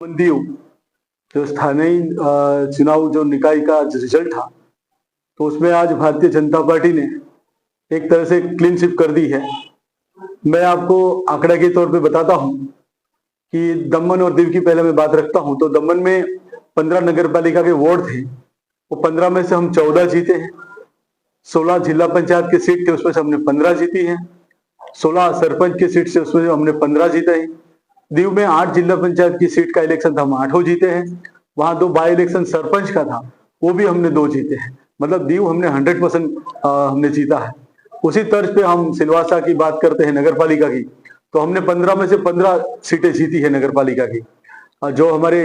दीव जो स्थानीय चुनाव जो निकाय का रिजल्ट था, तो उसमें आज भारतीय जनता पार्टी ने एक तरह से क्लीन स्वीप कर दी है। मैं आपको आंकड़ा के तौर पे बताता हूं कि दमन और दीव की पहले मैं बात रखता हूं। तो दमन में 15 नगर पालिका के वार्ड थे, वो 15 में से हम 14 जीते हैं। 16 जिला पंचायत की सीट थे, उसमें से हमने 15 जीती है। 16 सरपंच की सीट से उसमें हमने 15 जीते हैं। दीव में 8 जिला पंचायत की सीट का इलेक्शन था, हम 8 जीते हैं। वहां 2 बाई इलेक्शन सरपंच का था, वो भी हमने 2 जीते हैं। मतलब दीव हमने 100% हमने जीता है। उसी तर्ज पे हम सिलवासा की बात करते हैं, नगर पालिका की, तो हमने 15 में से 15 सीटें जीती है नगर पालिका की। जो हमारे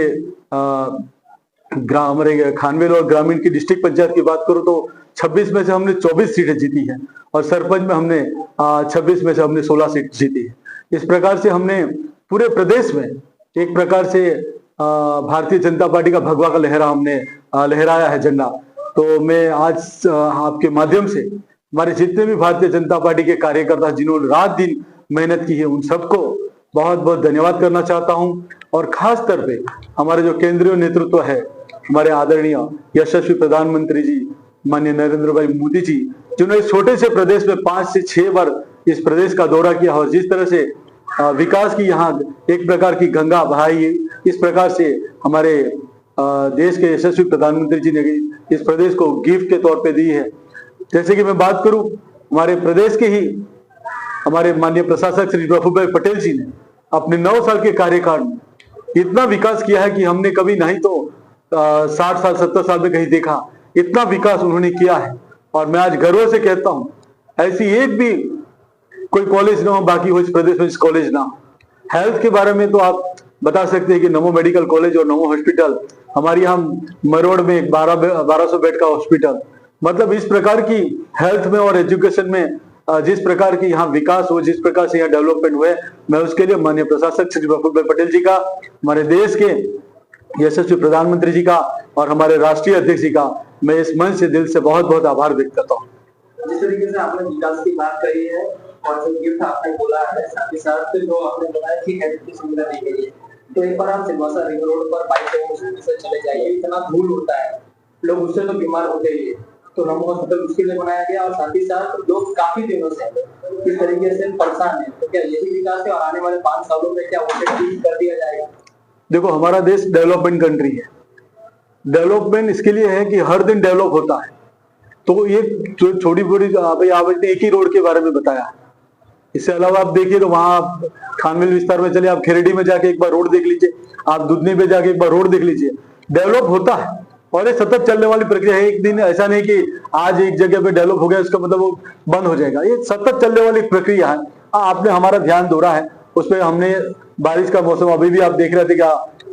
हमारे खानवेल और ग्रामीण की डिस्ट्रिक्ट पंचायत की बात करूं तो 26 में से हमने 24 सीटें जीती है, और सरपंच में हमने 26 में से हमने 16 सीट जीती है। इस प्रकार से हमने पूरे प्रदेश में एक प्रकार से भारतीय जनता पार्टी का भगवा का लहरा हमने लहराया है झंडा। तो मैं आज आपके माध्यम से हमारे जितने भी भारतीय जनता पार्टी के कार्यकर्ता जिन्होंने रात दिन मेहनत की है, उन सबको बहुत बहुत धन्यवाद करना चाहता हूं। और खास तौर पे हमारे जो केंद्रीय नेतृत्व है, हमारे आदरणीय यशस्वी प्रधानमंत्री जी माननीय नरेंद्र भाई मोदी जी, जिन्होंने इस छोटे से प्रदेश में 5 से 6 बार इस प्रदेश का दौरा किया, और जिस तरह से विकास की यहाँ एक प्रकार की गंगा बहाई, इस प्रकार से हमारे देश के यशस्वी प्रधानमंत्री जी ने इस प्रदेश को गिफ्ट के तौर पे दी है। जैसे कि मैं बात करूं, हमारे प्रदेश के ही हमारे माननीय प्रशासक श्री प्रफुल्ल भाई पटेल जी ने अपने 9 साल के कार्यकाल में इतना विकास किया है कि हमने कभी नहीं तो 60 साल 70 साल में कहीं देखा, इतना विकास उन्होंने किया है। और मैं आज गर्व से कहता हूं, ऐसी एक भी कोई कॉलेज ना हो बाकी हो इस प्रदेश में, इस कॉलेज ना हो। हेल्थ के बारे में तो आप बता सकते हैं कि नमो मेडिकल कॉलेज और नमो हॉस्पिटल, हमारी यहाँ मरोड़ में 1200 बेड का हॉस्पिटल, मतलब इस प्रकार की हेल्थ में और एजुकेशन में जिस प्रकार की यहाँ विकास हो, जिस प्रकार से यहाँ डेवलपमेंट हुए, मैं उसके लिए माननीय प्रशासक श्री प्रफुल्ल भाई पटेल जी का, हमारे देश के यशस्वी प्रधानमंत्री जी का और हमारे राष्ट्रीय अध्यक्ष जी का मैं इस मंच से दिल से बहुत बहुत आभार व्यक्त करता हूँ। जिस तरीके से आपने विकास की बात करी है और जो गिफ्ट आपने बोला है, साथ ही साथ जो आपने बताया कि हेल्थ की सुविधा दी गई है, तो एक बार आप सिलवासा रिंग रोड पर बाइक से चले जाइए, इतना धूल उड़ता है, लोग उससे तो बीमार होते ही है। तो नमो हॉस्पिटल उसके लिए बनाया गया, और साथ ही साथ लोग काफी दिनों से इस तरीके से परेशान है। तो क्या यही विकास है और आने वाले 5 सालों में क्या उसे ठीक कर दिया जाएगा? देखो, हमारा देश डेवलपमेंट कंट्री है। डेवलपमेंट इसके लिए है कि हर दिन डेवलप होता है। तो ये छोटी बड़ी आपने एक ही रोड के बारे में बताया, इससे अलावा आप देखिए तो वहां आप खानवेल विस्तार में चले, आप खेरडी में जाके एक बार रोड देख लीजिए, आप दुधनी में जाके एक बार रोड देख लीजिए। डेवलप होता है और ये सतत चलने वाली प्रक्रिया है। एक दिन ऐसा नहीं कि आज एक जगह पे डेवलप हो गया इसका मतलब वो बंद हो जाएगा, ये सतत चलने वाली प्रक्रिया है। आपने हमारा ध्यान दौरा है उस पर, हमने बारिश का मौसम अभी भी आप देख रहे थे कि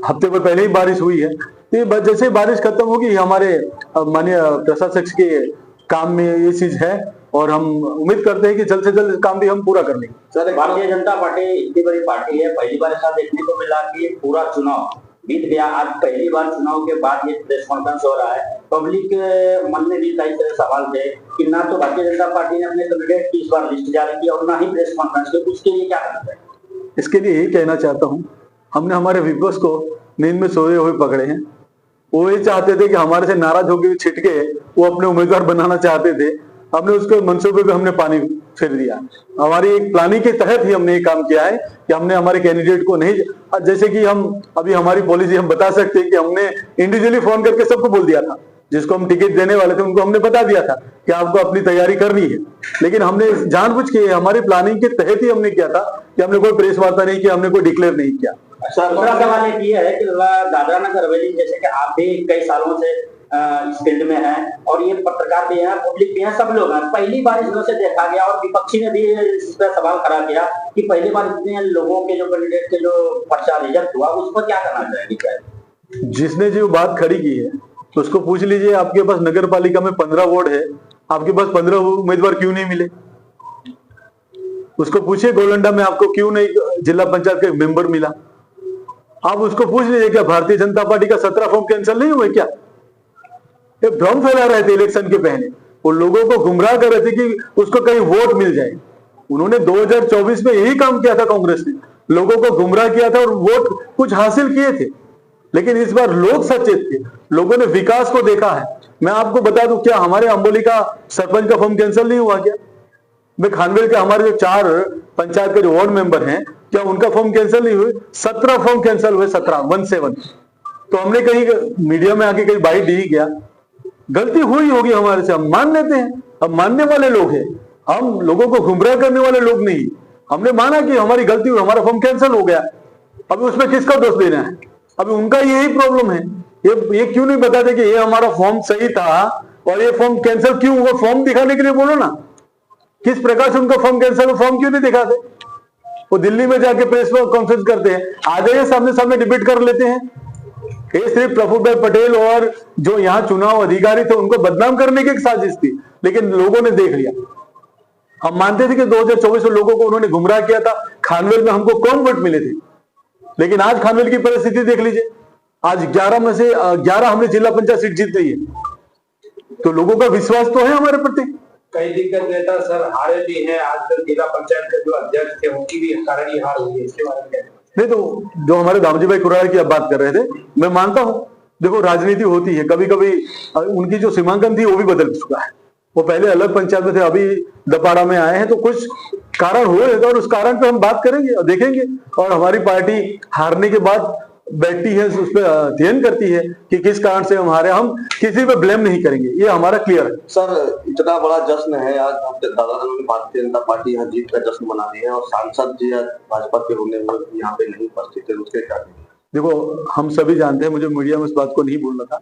हफ्ते पर पहले ही बारिश हुई है। तो जैसे बारिश खत्म होगी, हमारे माननीय प्रशासक के काम में ये चीज है, और हम उम्मीद करते हैं कि जल्द से जल्द काम भी हम पूरा कर लेंगे। सर, भारतीय जनता पार्टी इतनी बड़ी पार्टी है, पहली बार ऐसा देखने को मिला कि पूरा चुनाव बीत गया। आज पहली बार चुनाव के बाद ये प्रेस कॉन्फ्रेंस हो रहा है। पब्लिक मन में भी कई सारे सवाल थे कि ना तो भारतीय जनता पार्टी ने अपने कैंडिडेट की इस बार लिस्ट जारी की और ना ही प्रेस कॉन्फ्रेंस की, उसके लिए क्या करना चाहिए? इसके लिए यही कहना चाहता हूँ, हमने हमारे विपक्ष को नींद में सोए हुए पकड़े हैं। वो ये चाहते थे कि हमारे से नाराज होकर छिटके वो अपने उम्मीदवार बनाना चाहते थे, हमने उसके मंसूबे पे हमने पानी फेर दिया। हमारी एक प्लानिंग के तहत ही हमने ये काम किया है कि हमने हमारे कैंडिडेट को नहीं, जैसे कि हम अभी हमारी पॉलिसी हम बता सकते हैं कि हमने इंडिविजुअली फोन करके सबको बोल दिया था, जिसको हम टिकट देने वाले थे उनको हमने बता दिया था कि आपको अपनी तैयारी करनी है। लेकिन हमने जानबूझ के हमारी प्लानिंग के तहत ही हमने किया था कि हमने कोई प्रेस वार्ता नहीं किया, हमने कोई डिक्लेयर नहीं किया। दूसरा सवाल ये है कि दादरा नगर हवेली, जैसे कि आप भी कई सालों से इस फील्ड में है और ये पत्रकार भी हैं, पब्लिक भी हैं, सब लोग हैं, पहली बार इसमें से देखा गया और विपक्षी ने भी इस पर सवाल खड़ा किया कि पहली बार इतने लोगों के जो कैंडिडेट के जो पर्चा रिजेक्ट हुआ, उस पर क्या करना चाहिए? जिसने जो बात खड़ी की है तो उसको पूछ लीजिए, आपके पास नगर पालिका में 15 वार्ड है, आपके पास 15 उम्मीदवार क्यों नहीं मिले? उसको पूछिए गोलंडा में आपको क्यों नहीं जिला पंचायत का मेंबर मिला? आप उसको पूछ लीजिए, क्या भारतीय जनता पार्टी का 17 फॉर्म कैंसिल नहीं हुए क्या? ये भ्रम फैला रहे थे इलेक्शन के पहले, वो लोगों को गुमराह कर रहे थे कि उसको कहीं वोट मिल जाए। उन्होंने 2024 में यही काम किया था, कांग्रेस ने लोगों को गुमराह किया था और वोट कुछ हासिल किए थे। लेकिन इस बार लोग सचेत थे, लोगों ने विकास को देखा है। मैं आपको बता दूं, क्या हमारे अंबोली का सरपंच का फॉर्म कैंसिल नहीं हुआ क्या? मैं खानवेल के हमारे जो 4 पंचायत के जो वार्ड मेंबर हैं, क्या उनका फॉर्म कैंसिल नहीं हुए? 17 फॉर्म कैंसिल हुए, 17 तो हमने कहीं मीडिया में आके कहीं बाइट दी क्या? गलती हुई होगी हमारे से, हम मान लेते हैं, हम मानने वाले लोग हैं, हम लोगों को गुमराह करने वाले लोग नहीं। हमने माना कि हमारी गलती हुई, हमारा फॉर्म कैंसिल हो गया। अभी उसमें किसका दोष देना है? अभी उनका यही प्रॉब्लम है। ये क्यों नहीं बताते कि ये हमारा फॉर्म सही था और ये फॉर्म कैंसिल क्यों हुआ? फॉर्म दिखाने के लिए बोलो ना, किस प्रकार से उनका फॉर्म कैंसिल, फॉर्म क्यों नहीं दिखाते? वो दिल्ली में जाके प्रेस कॉन्फ्रेंस करते हैं, आ जाइए सामने सामने डिबेट कर लेते हैं। ये सिर्फ प्रफुल्ल पटेल और जो यहाँ चुनाव अधिकारी थे उनको बदनाम करने की एक साजिश थी, लेकिन लोगों ने देख लिया। हम मानते थे कि 2024 में लोगों को उन्होंने गुमराह किया था, खानवेल में हमको कम वोट मिले थे, लेकिन आज खानवेल की परिस्थिति देख लीजिए। आज 11 में से 11 हमने जिला पंचायत सीट जीत ली है, तो लोगों का विश्वास तो है हमारे प्रति। कई दिग्गज नेता सर हारे भी हैं, आज तक जिला पंचायत के जो अध्यक्ष थे उनकी भी कारण हार हुई है, इसके बारे में क्या? नहीं, तो जो हमारे दामजी भाई कुराड़ा की आप बात कर रहे थे, मैं मानता हूं, देखो राजनीति होती है, कभी कभी उनकी जो सीमांकन थी वो भी बदल चुका है। वो पहले अलग पंचायत में थे, अभी दपाड़ा में आए हैं, तो कुछ कारण हुए हैं और उस कारण पे हम बात करेंगे और देखेंगे। और हमारी पार्टी हारने के बाद बैठती है, उस पर अध्ययन करती है कि किस कारण से हम हारे। हम किसी पे ब्लेम नहीं करेंगे, ये हमारा क्लियर है। सर, इतना बड़ा जश्न है आज, दादाजी ने भारतीय जनता पार्टी यहाँ जीत का जश्न मना ली है और सांसद जी भाजपा के होने में यहाँ पे नहीं उपस्थित है, उसके क्या? देखो, हम सभी जानते हैं, मुझे मीडिया में इस बात को नहीं बोलना था,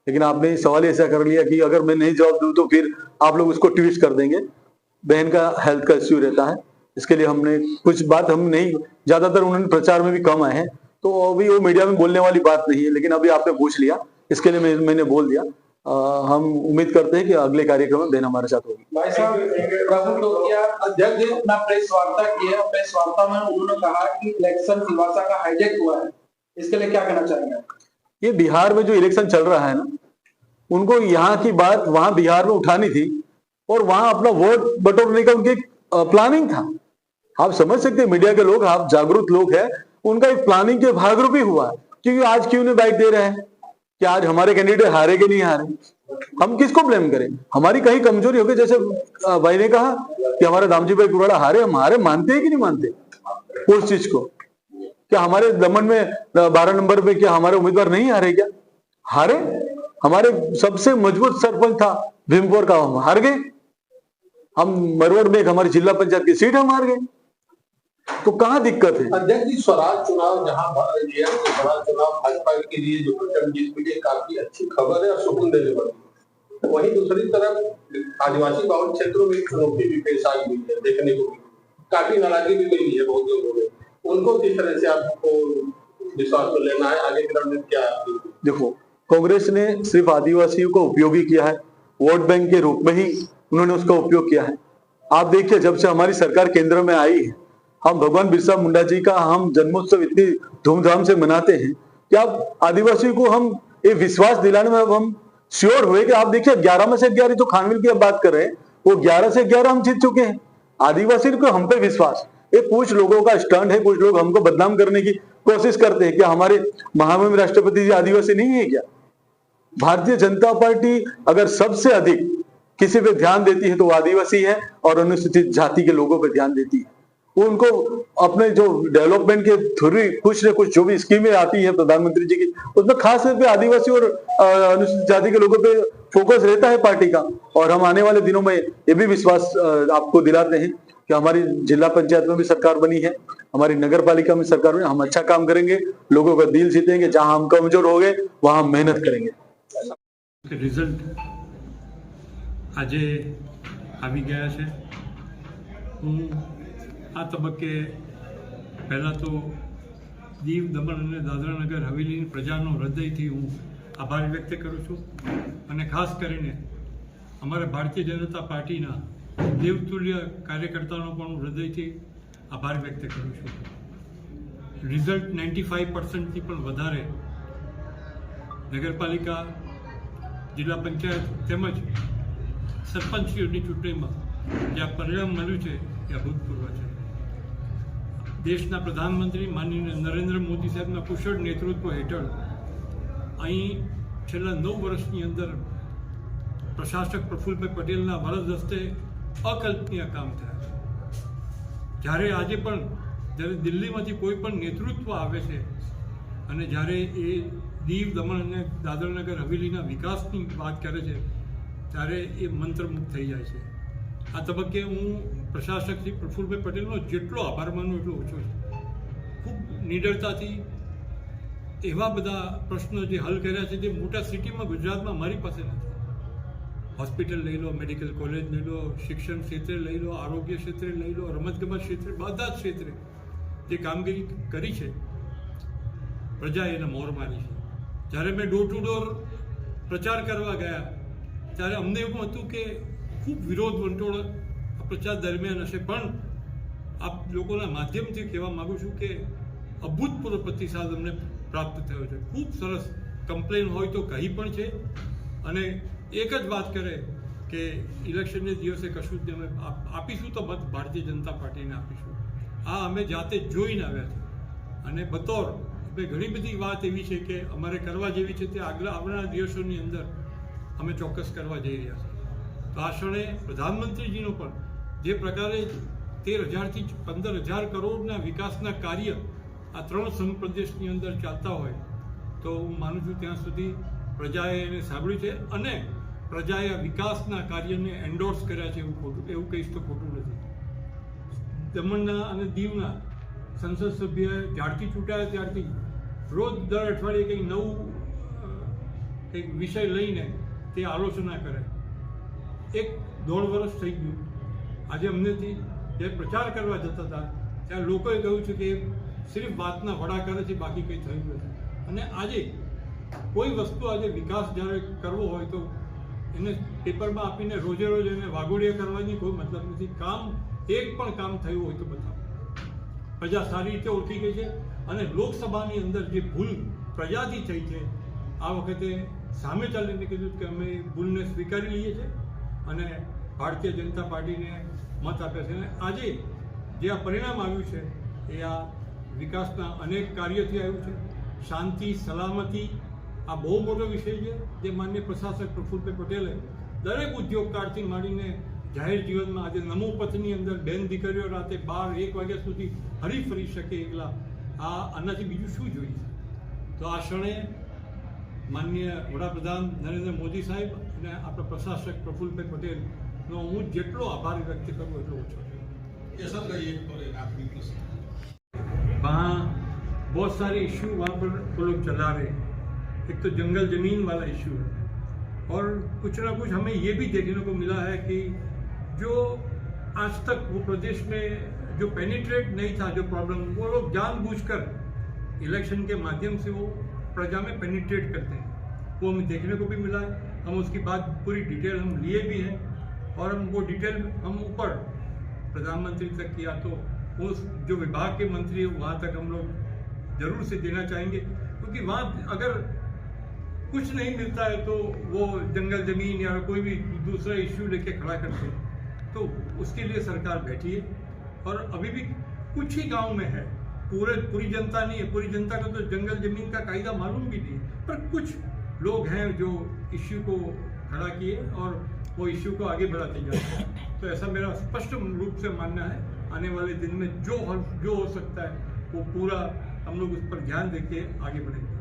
लेकिन आपने सवाल ऐसा कर लिया कि अगर मैं नहीं जवाब दूं तो फिर आप लोग उसको ट्वीट कर देंगे। बहन का हेल्थ का इश्यू रहता है, इसके लिए हमने कुछ बात हम नहीं, ज्यादातर उन्होंने प्रचार में भी कम आए हैं, तो अभी वो मीडिया में बोलने वाली बात नहीं है। लेकिन अभी आपने पूछ लिया, इसके लिए मैंने बोल दिया। हम उम्मीद करते हैं कि अगले कार्यक्रम में बहन हमारे साथ होगी। भाई साहब, प्रभु टोकिया अध्यक्ष जी अपना प्रेस वार्ता किया, प्रेस वार्ता में उन्होंने कहा कि इलेक्शन सिलवासा का हाईजैक हुआ है, इसके लिए क्या कहना चाहेंगे? ये बिहार में जो इलेक्शन चल रहा है ना, उनको यहाँ की बात वहां बिहार में उठानी थी और वहां अपना वोट बटोरने का उनकी प्लानिंग था। आप समझ सकते हैं, मीडिया के लोग, आप जागरूक लोग हैं, उनका एक प्लानिंग के भागरूप ही हुआ। क्योंकि आज क्यों नहीं बाइट दे रहे हैं कि आज हमारे कैंडिडेट हारे कि नहीं हारे? हम किसको ब्लेम करें? हमारी कहीं कमजोरी होगी, जैसे भाई ने कहा कि हमारे दामजी भाई कुराड़ा हारे, हम हारे मानते हैं कि नहीं मानते उस चीज को? क्या हमारे दमन में 12 नंबर पे क्या हमारे उम्मीदवार नहीं हारे? क्या हारे? हमारे सबसे मजबूत सरपंच था भीमपुर का, हम हार गए। हम मरवड़ में हमारी जिला पंचायत की सीट हम हार गए, तो कहाँ दिक्कत है? अध्यक्ष जी, स्वराज चुनाव जहाँ स्वराज चुनाव भाजपा के लिए जो प्रचंड जीत मिली, काफी अच्छी खबर है और सुकून देने वाली। वहीं दूसरी तरफ आदिवासी बहुल क्षेत्रों में चुनौती भी पेश आई हुई है, देखने को काफी नाराजगी भी मिली है बहुत लोगों में। उनको किस तरह से आपको विश्वास में लेना है, आगे की रणनीति क्या है? देखो, कांग्रेस ने सिर्फ आदिवासियों को उपयोगी किया है, वोट बैंक के रूप में ही उन्होंने उसका उपयोग किया है। आप देखिए, जब से हमारी सरकार केंद्र में आई है, हम भगवान बिरसा मुंडा जी का हम जन्मोत्सव इतनी धूमधाम से मनाते हैं कि आप आदिवासियों को हम ये विश्वास दिलाने में अब हम श्योर हुए कि आप देखिए 11 में से 11 तो खानवेल की अब बात कर रहे हैं, वो 11 से 11 हम जीत चुके हैं। आदिवासी को हम पे विश्वास, ये कुछ लोगों का स्टंट है, कुछ लोग हमको बदनाम करने की कोशिश करते हैं। क्या हमारे महामहिम राष्ट्रपति जी आदिवासी नहीं है क्या? भारतीय जनता पार्टी अगर सबसे अधिक किसी पे ध्यान देती है तो वो आदिवासी है और अनुसूचित जाति के लोगों पे ध्यान देती है। वो उनको अपने जो डेवलपमेंट के थ्रू कुछ न कुछ जो भी स्कीमें आती है प्रधानमंत्री जी की, उसमें खास तौर पे आदिवासी और अनुसूचित जाति के लोगों पे फोकस रहता है पार्टी का। और हम आने वाले दिनों में ये भी विश्वास आपको दिलाते हैं कि हमारी जिला पंचायत में भी सरकार बनी है, हमारी नगर पालिका में सरकार बनी, हम अच्छा काम करेंगे, लोगों का दिल जीतेंगे। जहां हम कमजोर हो गए वहां हम मेहनत करेंगे। रिजल्ट આજે આવી ગયા છે। હું આ તબક્કે પહેલાં તો દીવ દમણ અને દાદરા નગર હવેલીની પ્રજાનો હૃદયથી હું આભાર વ્યક્ત કરું છું અને ખાસ કરીને અમારા ભારતીય જનતા પાર્ટીના દેવતુલ્ય કાર્યકર્તાઓનો પણ હું હૃદયથી આભાર વ્યક્ત કરું છું। રિઝલ્ટ 95%થી પણ વધારે નગરપાલિકા, જિલ્લા પંચાયત તેમજ સરપંચીઓની ચૂંટણીમાં જે પરિણામ મળ્યું છે એ અભૂતપૂર્વ છે। દેશના પ્રધાનમંત્રી માનનીય નરેન્દ્ર મોદી સાહેબના કુશળ નેતૃત્વ હેઠળ અહીં છેલ્લા 9 વર્ષની અંદર પ્રશાસક પ્રફુલ્લભાઈ પટેલના વરદ હસ્તે અકલ્પનીય કામ થયા છે. જ્યારે આજે પણ જ્યારે દિલ્હીમાંથી કોઈ પણ નેતૃત્વ આવે છે અને જ્યારે એ દીવ દમણ અને દાદરાનગર હવેલીના વિકાસની વાત કરે છે ત્યારે એ મંત્રમુગ્ધ થઈ જાય છે. આ તબક્કે હું પ્રશાસક શ્રી પ્રફુલ્લભાઈ પટેલનો જેટલો આભાર માનું એટલો ઓછો છે. ખૂબ નિડરતાથી એવા બધા પ્રશ્નો જે હલ કર્યા છે જે મોટા સિટીમાં ગુજરાતમાં મારી પાસે નથી. હોસ્પિટલ લઈ લો, મેડિકલ કોલેજ લઈ લો, શિક્ષણ ક્ષેત્રે લઈ લો, આરોગ્ય ક્ષેત્રે લઈ લો, રમતગમત ક્ષેત્રે, બધા જ ક્ષેત્રે જે કામગીરી કરી છે પ્રજાએ એને મોર મારી છે. જ્યારે મેં ડોર ટુ ડોર પ્રચાર કરવા ગયા ત્યારે અમને એવું હતું કે ખૂબ વિરોધ વંટોળ પ્રચાર દરમિયાન હશે, પણ આપ લોકોના માધ્યમથી કહેવા માગું છું કે અભૂતપૂર્વ પ્રતિસાદ અમને પ્રાપ્ત થયો છે. ખૂબ સરસ કમ્પ્લેન હોય તો કહી પણ છે અને એક જ વાત કરે કે ઇલેક્શનને દિવસે કશું જ અમે આપીશું તો મત ભારતીય જનતા પાર્ટીને આપીશું. આ અમે જાતે જોઈને આવ્યા છે અને બતોર ઘણી બધી વાત એવી છે કે અમારે કરવા જેવી છે તે આવનારા દિવસોની અંદર અમે ચોક્કસ કરવા જઈ રહ્યા છીએ. તો આ ક્ષણે પ્રધાનમંત્રીજીનો પણ જે પ્રકારે 13,000 થી 15,000 કરોડના વિકાસના કાર્ય આ 3 સંઘ પ્રદેશની અંદર ચાલતા હોય તો હું માનું છું ત્યાં સુધી પ્રજાએ એને સાંભળ્યું છે અને પ્રજાએ આ વિકાસના કાર્યને એન્ડોર્સ કર્યા છે એવું કહીશ તો ખોટું નથી. દમણના અને દીવના સંસદ સભ્ય જ્યારથી ચૂંટાયા ત્યારથી રોજ દર અઠવાડિયે કંઈક નવું કંઈક વિષય લઈને તે આલોચના કરે. 1.5 વર્ષ થઈ ગયું. આજે અમનેથી જે પ્રચાર કરવા જતા હતા ત્યાં લોકોએ કહ્યું છે કે સિર્ફ વાતના વડા કરે છે, બાકી કંઈ થયું નથી. અને આજે કોઈ વસ્તુ આજે વિકાસ જ્યારે કરવો હોય તો એને પેપરમાં આપીને રોજે રોજ એને વાગોડિયા કરવાની કોઈ મતલબ નથી. એક પણ કામ થયું હોય તો બતાવો. પ્રજા સારી રીતે ઓળખી ગઈ છે અને લોકસભાની અંદર જે ભૂલ પ્રજાથી થઈ છે આ વખતે સામે ચાલીને કીધું કે અમે ભૂલને સ્વીકારી લઈએ છીએ અને ભારતીય જનતા પાર્ટીને મત આપ્યા છે. અને આજે જે આ પરિણામ આવ્યું છે એ આ વિકાસના અનેક કાર્યોથી આવ્યું છે. શાંતિ, સલામતી આ બહુ મોટો વિષય છે જે માનનીય પ્રશાસક પ્રફુલ્લભાઈ પટેલે દરેક ઉદ્યોગકારથી માંડીને જાહેર જીવનમાં આજે નમો પથની અંદર બેન દીકરીઓ રાતે 12-1 વાગ્યા સુધી હરી ફરી શકે એકલા, આનાથી બીજું શું જોઈએ? તો આ ક્ષણે માનનીય વડાપ્રધાન નરેન્દ્ર મોદી સાહેબ અને આપણા પ્રશાસક પ્રફુલ્લભાઈ પટેલનો હું જેટલો આભાર વ્યક્ત કરું એટલો ઓછો છે. वहाँ बहुत सारे इशू वहाँ पर वो लोग चला रहे हैं. एक तो जंगल ज़मीन वाला इशू है और कुछ ना कुछ हमें ये भी देखने को मिला है कि जो आज तक वो प्रदेश में जो पेनिट्रेट नहीं था जो प्रॉब्लम, वो लोग जानबूझकर इलेक्शन के माध्यम से वो प्रजा में पेनिट्रेट करते हैं. वो हमें देखने को भी मिला है. हम उसकी बात पूरी डिटेल हम लिए भी हैं और हम वो डिटेल हम ऊपर प्रधानमंत्री तक किया तो उस जो विभाग के मंत्री है वहाँ तक हम लोग जरूर से देना चाहेंगे, क्योंकि वहाँ अगर कुछ नहीं मिलता है तो वो जंगल ज़मीन या कोई भी दूसरा इश्यू लेके खड़ा करते हैं. तो उसके लिए सरकार बैठी है और अभी भी कुछ ही गांव में है, पूरी जनता नहीं है. पूरी जनता को तो जंगल ज़मीन का कायदा मालूम भी नहीं है, पर कुछ लोग हैं जो इश्यू को खड़ा किए और वो इश्यू को आगे बढ़ाते जाते हैं. तो ऐसा मेरा स्पष्ट रूप से मानना है आने वाले दिन में जो हो सकता है वो पूरा हम लोग उस पर ध्यान देके आगे बढ़ेंगे.